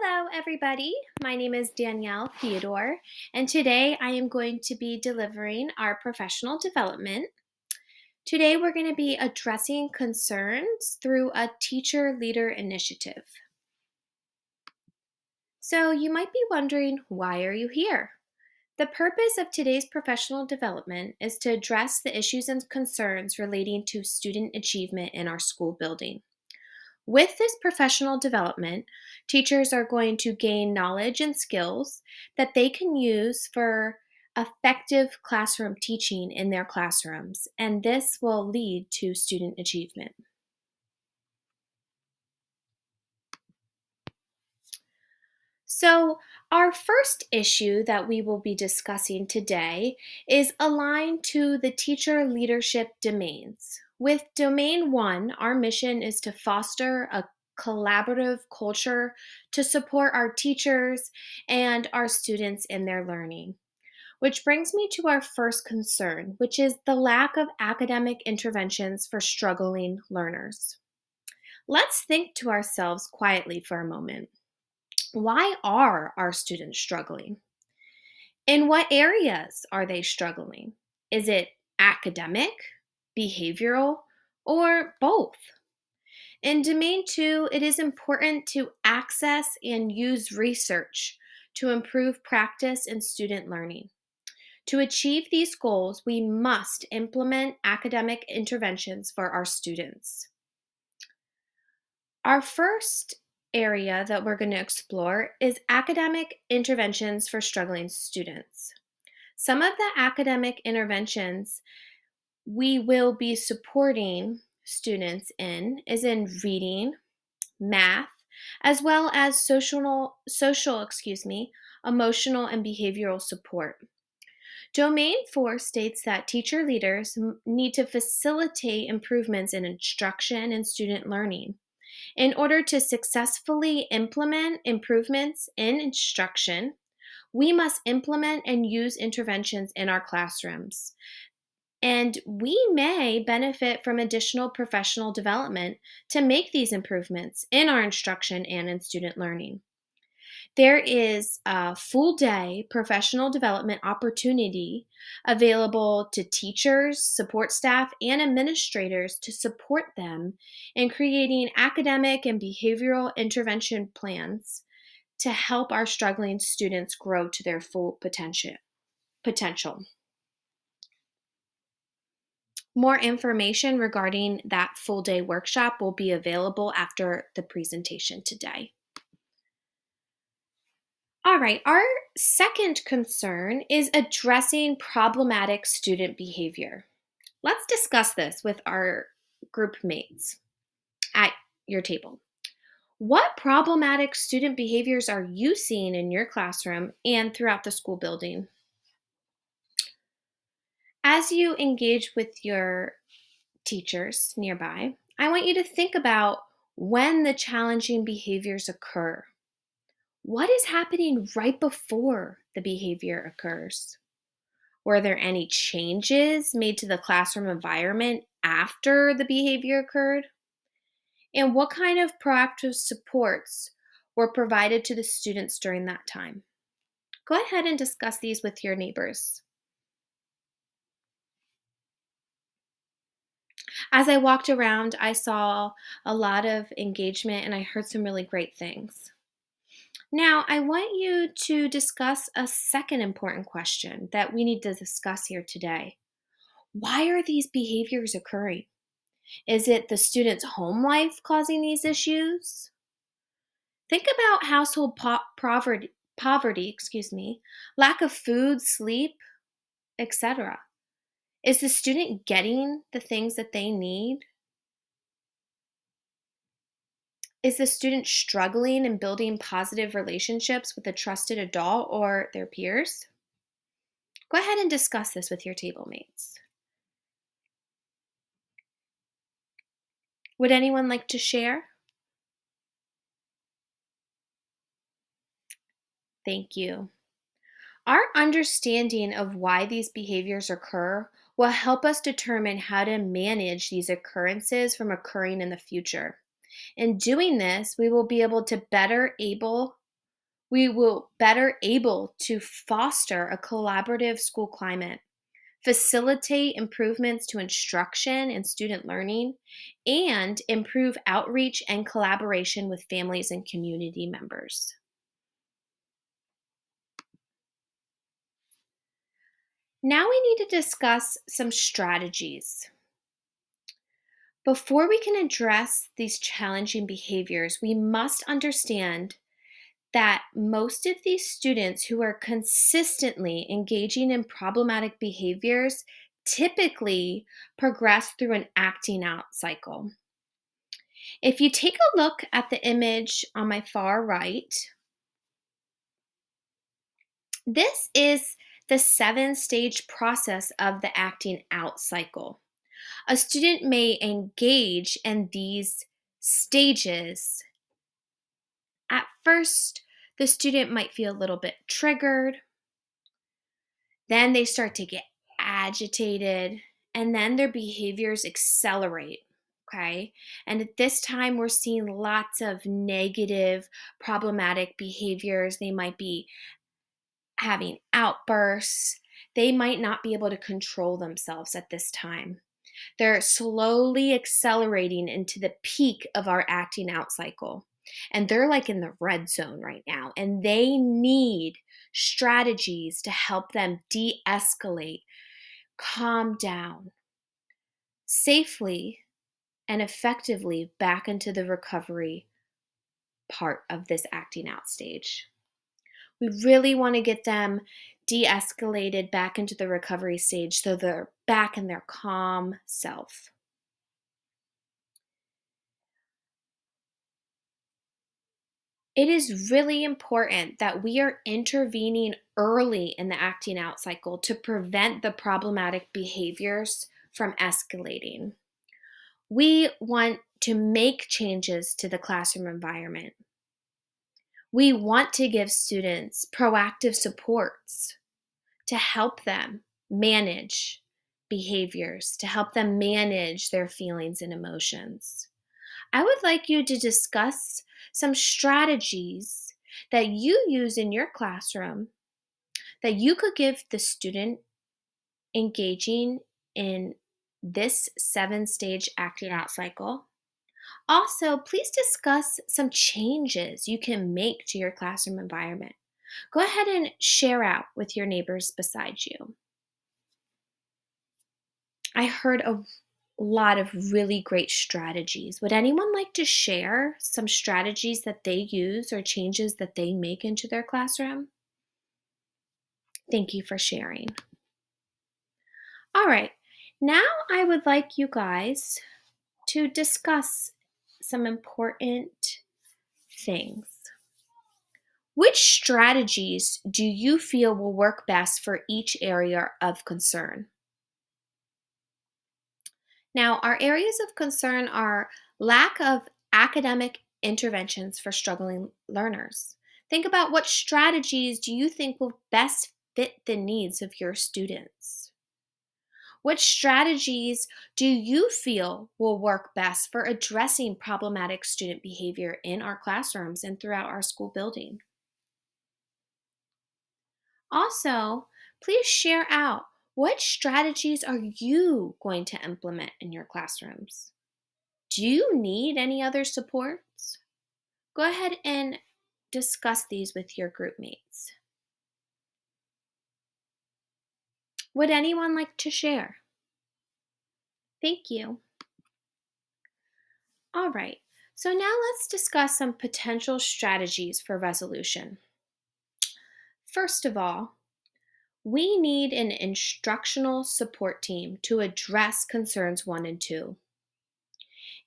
Hello, everybody. My name is Danielle Theodore, and today I am going to be delivering our professional development. Today, we're going to be addressing concerns through a teacher leader initiative. So, you might be wondering, why are you here? The purpose of today's professional development is to address the issues and concerns relating to student achievement in our school building. With this professional development, teachers are going to gain knowledge and skills that they can use for effective classroom teaching in their classrooms, and this will lead to student achievement. So, our first issue that we will be discussing today is aligned to the teacher leadership domains. With Domain 1, our mission is to foster a collaborative culture to support our teachers and our students in their learning. Which brings me to our first concern, which is the lack of academic interventions for struggling learners. Let's think to ourselves quietly for a moment. Why are our students struggling? In what areas are they struggling? Is it academic, behavioral, or both? In Domain 2, it is important to access and use research to improve practice in student learning. To achieve these goals, we must implement academic interventions for our students. Our first area that we're going to explore is academic interventions for struggling students. Some of the academic interventions we will be supporting students in is in reading, math, as well as emotional and behavioral support. Domain 4 states that teacher leaders need to facilitate improvements in instruction and student learning. In order to successfully implement improvements in instruction, we must implement and use interventions in our classrooms. And we may benefit from additional professional development to make these improvements in our instruction and in student learning. There is a full day professional development opportunity available to teachers, support staff, and administrators to support them in creating academic and behavioral intervention plans to help our struggling students grow to their full potential. More information regarding that full day workshop will be available after the presentation today. All right, our second concern is addressing problematic student behavior. Let's discuss this with our group mates at your table. What problematic student behaviors are you seeing in your classroom and throughout the school building? As you engage with your teachers nearby, I want you to think about when the challenging behaviors occur. What is happening right before the behavior occurs? Were there any changes made to the classroom environment after the behavior occurred? And what kind of proactive supports were provided to the students during that time? Go ahead and discuss these with your neighbors. As I walked around, I saw a lot of engagement and I heard some really great things. Now, I want you to discuss a second important question that we need to discuss here today. Why are these behaviors occurring? Is it the student's home life causing these issues? Think about household poverty, lack of food, sleep, etc. Is the student getting the things that they need? Is the student struggling in building positive relationships with a trusted adult or their peers? Go ahead and discuss this with your table mates. Would anyone like to share? Thank you. Our understanding of why these behaviors occur will help us determine how to manage these occurrences from occurring in the future. In doing this, we will be able to better able We will better able to foster a collaborative school climate, facilitate improvements to instruction and student learning, and improve outreach and collaboration with families and community members. Now we need to discuss some strategies. Before we can address these challenging behaviors, we must understand that most of these students who are consistently engaging in problematic behaviors typically progress through an acting out cycle. If you take a look at the image on my far right, this is the 7-stage process of the acting out cycle. A student may engage in these stages. At first, the student might feel a little bit triggered, then they start to get agitated, and then their behaviors accelerate. Okay. And at this time, we're seeing lots of negative, problematic behaviors. They might be having outbursts. They might not be able to control themselves at this time. They're slowly accelerating into the peak of our acting out cycle. And they're like in the red zone right now. And they need strategies to help them de escalate, calm down safely and effectively back into the recovery part of this acting out stage. We really want to get them de escalated back into the recovery stage so they're back in their calm self. It is really important that we are intervening early in the acting out cycle to prevent the problematic behaviors from escalating. We want to make changes to the classroom environment. We want to give students proactive supports to help them manage behaviors, to help them manage their feelings and emotions. I would like you to discuss some strategies that you use in your classroom that you could give the student engaging in this 7-stage acting out cycle. Also, please discuss some changes you can make to your classroom environment. Go ahead and share out with your neighbors beside you. I heard a lot of really great strategies. Would anyone like to share some strategies that they use or changes that they make into their classroom? Thank you for sharing. All right, now I would like you guys to discuss some important things. Which strategies do you feel will work best for each area of concern? Now, our areas of concern are lack of academic interventions for struggling learners. Think about what strategies do you think will best fit the needs of your students? What strategies do you feel will work best for addressing problematic student behavior in our classrooms and throughout our school building? Also, please share out what strategies are you going to implement in your classrooms? Do you need any other supports? Go ahead and discuss these with your group mates. Would anyone like to share? Thank you. All right, so now let's discuss some potential strategies for resolution. First of all, we need an instructional support team to address concerns 1 and 2.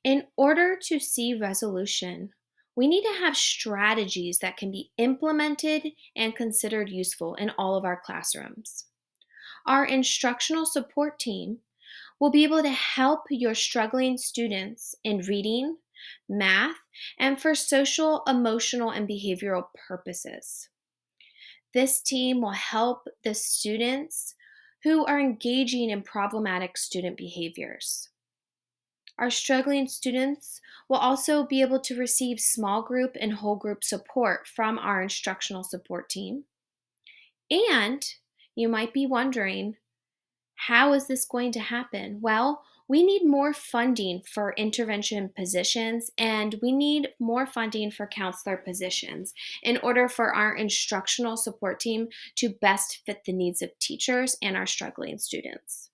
In order to see resolution, we need to have strategies that can be implemented and considered useful in all of our classrooms. Our instructional support team will be able to help your struggling students in reading, math, and for social, emotional, and behavioral purposes. This team will help the students who are engaging in problematic student behaviors. Our struggling students will also be able to receive small group and whole group support from our instructional support team. And you might be wondering, how is this going to happen? Well, we need more funding for intervention positions and we need more funding for counselor positions in order for our instructional support team to best fit the needs of teachers and our struggling students.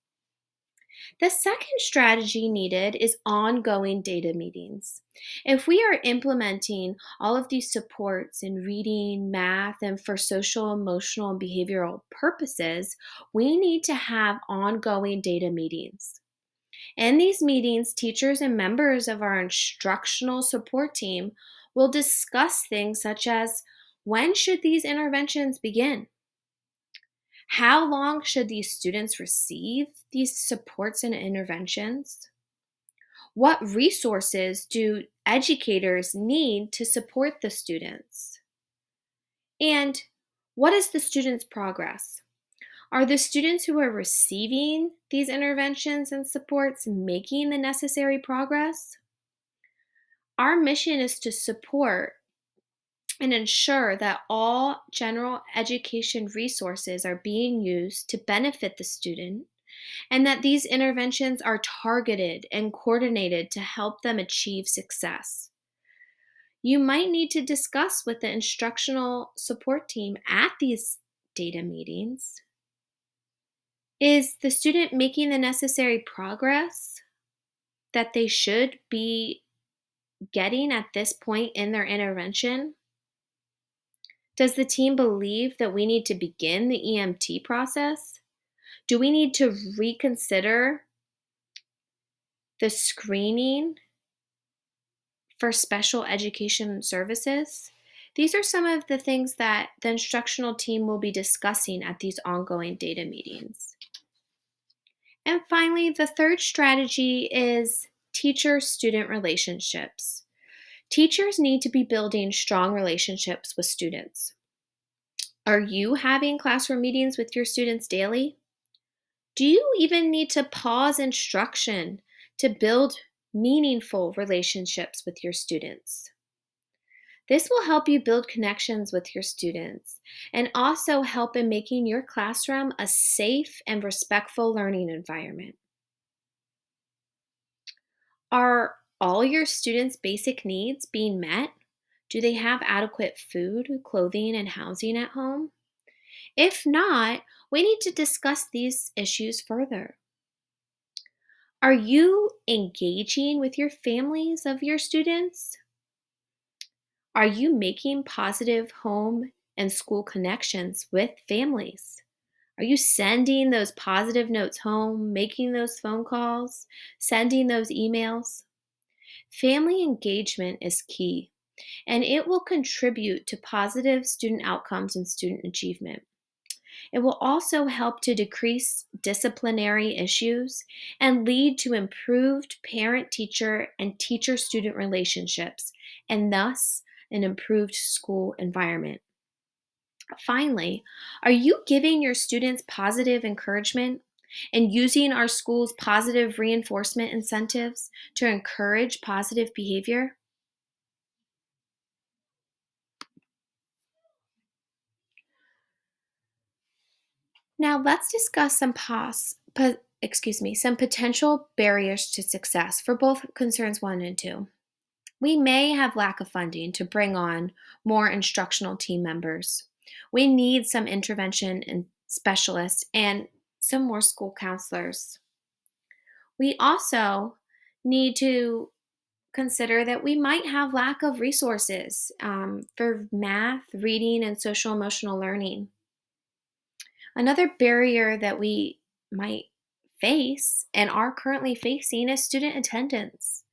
The second strategy needed is ongoing data meetings. If we are implementing all of these supports in reading, math, and for social, emotional, and behavioral purposes, we need to have ongoing data meetings. In these meetings, teachers and members of our instructional support team will discuss things such as when should these interventions begin? How long should these students receive these supports and interventions? What resources do educators need to support the students? And what is the students' progress? Are the students who are receiving these interventions and supports making the necessary progress? Our mission is to support and ensure that all general education resources are being used to benefit the student and that these interventions are targeted and coordinated to help them achieve success. You might need to discuss with the instructional support team at these data meetings. Is the student making the necessary progress that they should be getting at this point in their intervention? Does the team believe that we need to begin the EMT process? Do we need to reconsider the screening for special education services? These are some of the things that the instructional team will be discussing at these ongoing data meetings. And finally, the third strategy is teacher student relationships. Teachers need to be building strong relationships with students. Are you having classroom meetings with your students daily? Do you even need to pause instruction to build meaningful relationships with your students? This will help you build connections with your students and also help in making your classroom a safe and respectful learning environment. Are all your students' basic needs being met? Do they have adequate food, clothing, and housing at home? If not, we need to discuss these issues further. Are you engaging with your families of your students? Are you making positive home and school connections with families? Are you sending those positive notes home, making those phone calls, sending those emails? Family engagement is key, and it will contribute to positive student outcomes and student achievement. It will also help to decrease disciplinary issues and lead to improved parent teacher and teacher student relationships, and thus an improved school environment. Finally, are you giving your students positive encouragement and using our school's positive reinforcement incentives to encourage positive behavior? Now, let's discuss some potential barriers to success for both concerns 1 and 2. We may have lack of funding to bring on more instructional team members. We need some intervention and specialists and some more school counselors. We also need to consider that we might have lack of resources for math, reading, and social emotional learning. Another barrier that we might face and are currently facing is student attendance.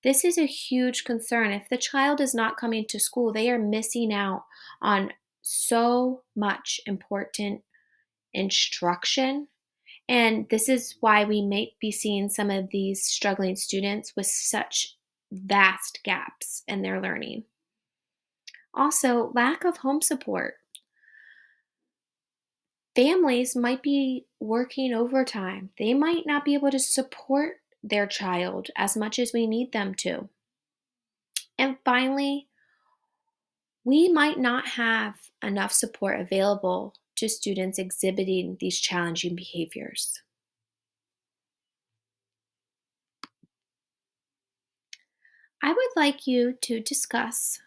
This is a huge concern. If the child is not coming to school, they are missing out on so much important instruction. And this is why we may be seeing some of these struggling students with such vast gaps in their learning. Also, lack of home support. Families might be working overtime. They might not be able to support their child as much as we need them to. And finally, we might not have enough support available to students exhibiting these challenging behaviors. I would like you to discuss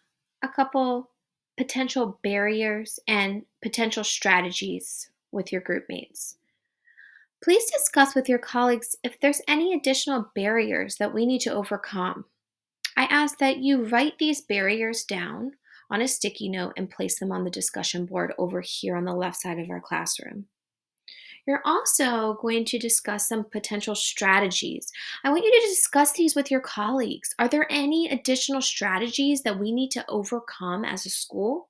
a couple potential barriers and potential strategies with your group mates. Please discuss with your colleagues if there's any additional barriers that we need to overcome. I ask that you write these barriers down on a sticky note and place them on the discussion board over here on the left side of our classroom. You're also going to discuss some potential strategies. I want you to discuss these with your colleagues. Are there any additional strategies that we need to overcome as a school?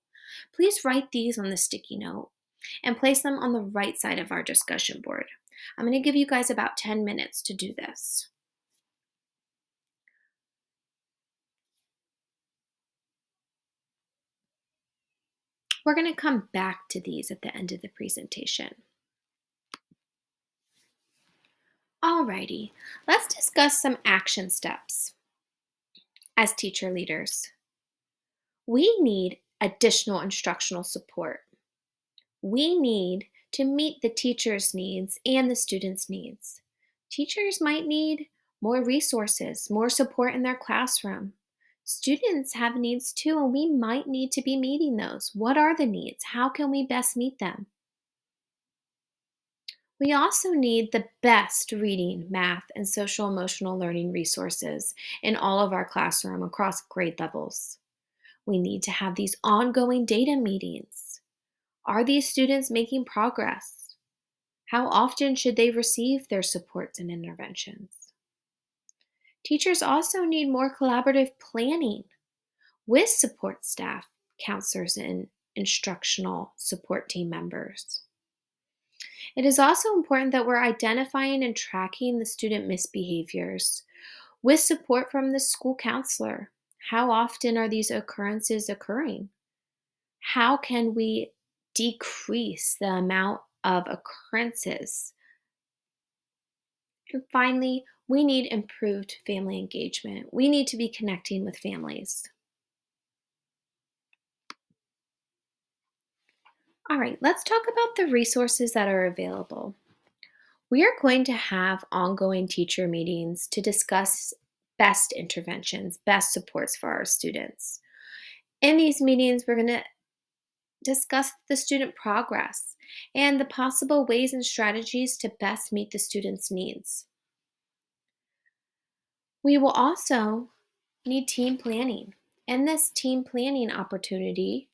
Please write these on the sticky note and place them on the right side of our discussion board. I'm going to give you guys about 10 minutes to do this. We're going to come back to these at the end of the presentation. Alrighty, let's discuss some action steps as teacher leaders. We need additional instructional support. We need to meet the teacher's needs and the students' needs. Teachers might need more resources, more support in their classroom. Students have needs too, and we might need to be meeting those. What are the needs? How can we best meet them? We also need the best reading, math, and social emotional learning resources in all of our classroom across grade levels. We need to have these ongoing data meetings. Are these students making progress? How often should they receive their supports and interventions? Teachers also need more collaborative planning with support staff, counselors, and instructional support team members. It is also important that we're identifying and tracking the student misbehaviors with support from the school counselor. How often are these occurrences occurring? How can we decrease the amount of occurrences? And finally, we need improved family engagement. We need to be connecting with families. All right, let's talk about the resources that are available. We are going to have ongoing teacher meetings to discuss best interventions, best supports for our students. In these meetings, we're going to discuss the student progress and the possible ways and strategies to best meet the students' needs. We will also need team planning. In this team planning opportunity,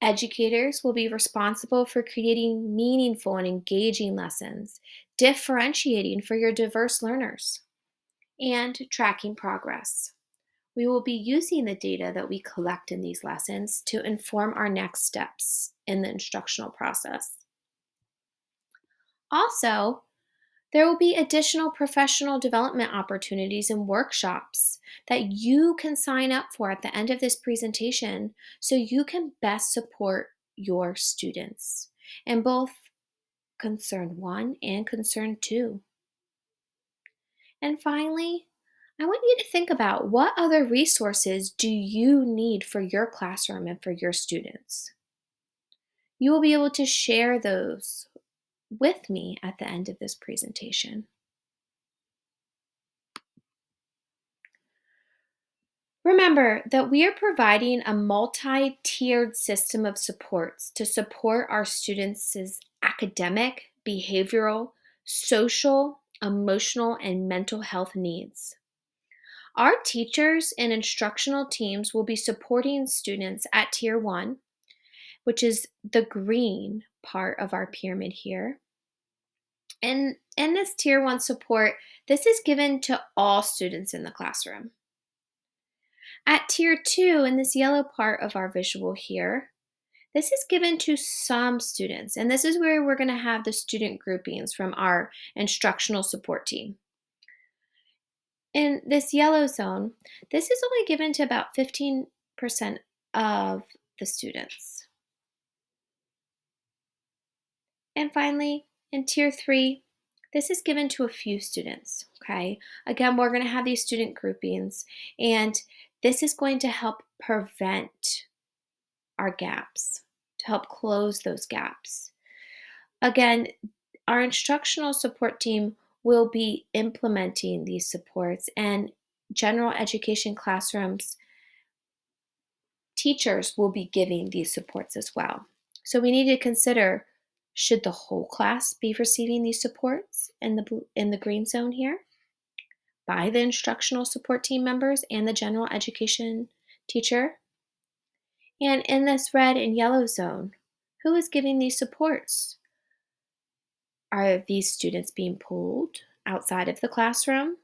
educators will be responsible for creating meaningful and engaging lessons, differentiating for your diverse learners, and tracking progress. We will be using the data that we collect in these lessons to inform our next steps in the instructional process. Also, there will be additional professional development opportunities and workshops that you can sign up for at the end of this presentation so you can best support your students in both Concern 1 and Concern 2. And finally, I want you to think about what other resources do you need for your classroom and for your students. You will be able to share those with me at the end of this presentation. Remember that we are providing a multi-tiered system of supports to support our students' academic, behavioral, social, emotional, and mental health needs. Our teachers and instructional teams will be supporting students at Tier 1, which is the green part of our pyramid here. And in this Tier 1 support, this is given to all students in the classroom. At Tier 2, in this yellow part of our visual here, this is given to some students, and this is where we're going to have the student groupings from our instructional support team. In this yellow zone, this is only given to about 15% of the students. And finally, in Tier 3, This is given to a few students, okay? Again, we're going to have these student groupings, and this is going to help prevent our gaps, to help close those gaps. Again, our instructional support team will be implementing these supports, and general education classrooms teachers will be giving these supports as well. So we need to consider, should the whole class be receiving these supports in the green zone here by the instructional support team members and the general education teacher? And in this red and yellow zone, who is giving these supports? Are these students being pulled outside of the classroom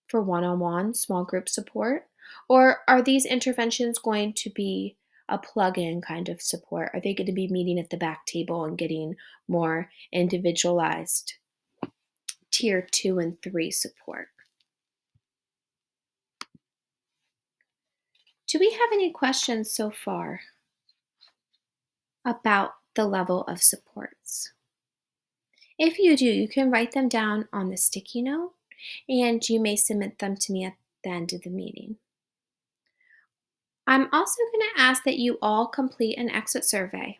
for one-on-one small group support? Or are these interventions going to be a plug-in kind of support? Are they going to be meeting at the back table and getting more individualized tier 2 and 3 support? Do we have any questions so far about the level of supports? If you do, you can write them down on the sticky note and you may submit them to me at the end of the meeting. I'm also going to ask that you all complete an exit survey.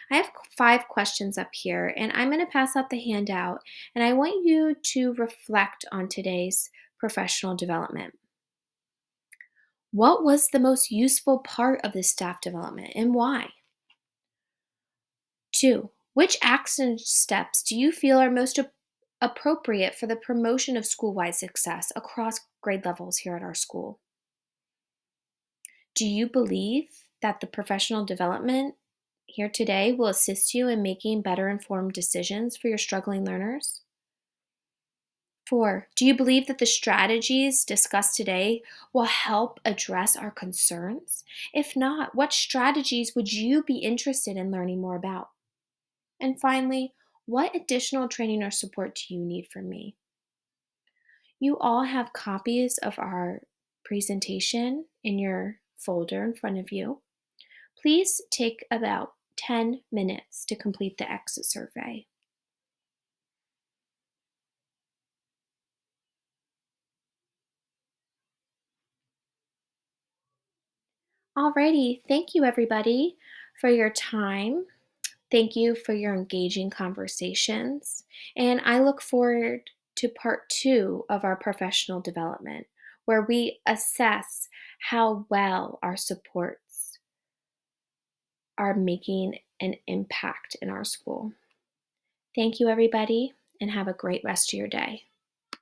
I have 5 questions up here, and I'm going to pass out the handout, and I want you to reflect on today's professional development. What was the most useful part of this staff development and why? 2, which action steps do you feel are most appropriate for the promotion of school-wide success across grade levels here at our school? Do you believe that the professional development here today will assist you in making better informed decisions for your struggling learners? 4, do you believe that the strategies discussed today will help address our concerns? If not, what strategies would you be interested in learning more about? And finally, what additional training or support do you need from me? You all have copies of our presentation in your folder in front of you. Please take about 10 minutes to complete the exit survey. Alrighty, thank you everybody for your time. Thank you for your engaging conversations. And I look forward to part 2 of our professional development, where we assess how well our supports are making an impact in our school. Thank you, everybody, and have a great rest of your day.